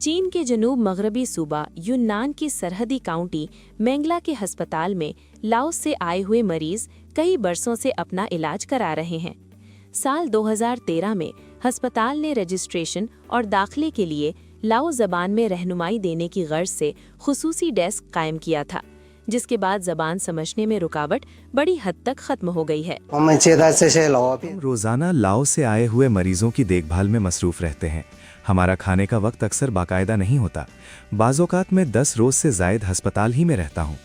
चीन के जनूब मगरबी सूबा यूनान की सरहदी काउंटी मेंगला के अस्पताल में लाओस से आए हुए मरीज कई बरसों से अपना इलाज करा रहे हैं। साल 2013 में अस्पताल ने रजिस्ट्रेशन और दाखिले के लिए लाओ ज़बान में रहनुमाई देने की गर्ज से खुसूसी डेस्क कायम किया था, जिसके बाद ज़बान समझने में रुकावट बड़ी हद तक खत्म हो गई है। हम रोजाना लाओ से आए हुए मरीजों की देखभाल में मसरूफ रहते हैं। हमारा खाने का वक्त अक्सर बाकायदा नहीं होता। बाज़ौकात में 10 रोज से जायद अस्पताल ही में रहता हूँ।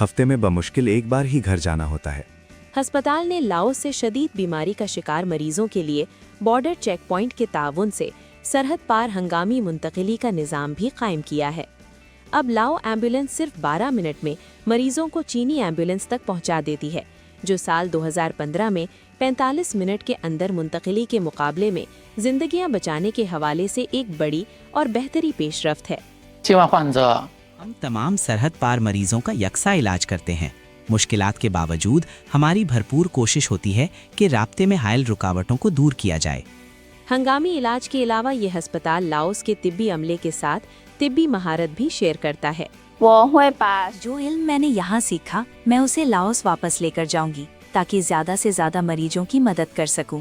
हफ्ते में बमुश्किल एक बार ही घर जाना होता है। अस्पताल ने लाओस से शदीद बीमारी का शिकार मरीजों के लिए बॉर्डर चेक पॉइंट के ताउन से सरहद पार हंगामी मुंतकिली का निज़ाम भी कायम किया है। अब लाओ एम्बुलेंस सिर्फ 12 मिनट में मरीजों को चीनी एम्बुलेंस तक पहुंचा देती है, जो साल 2015 में 45 मिनट के अंदर मुंतकिली के मुकाबले में जिंदगियां बचाने के हवाले से एक बड़ी और बेहतरी पेशरफ्त है। हम तमाम सरहद पार मरीजों का यकसा इलाज करते हैं। मुश्किलात के बावजूद हमारी भरपूर कोशिश होती है कि राब्ते में हायल रुकावटों को दूर किया जाए। हंगामी इलाज के अलावा यह अस्पताल लाओस के तिब्बी अमले के साथ तिब्बी महारत भी शेयर करता है। जो इल्म मैंने यहाँ सीखा, मैं उसे लाओस वापस लेकर जाऊंगी ताकि ज्यादा से ज्यादा मरीजों की मदद कर सकूं।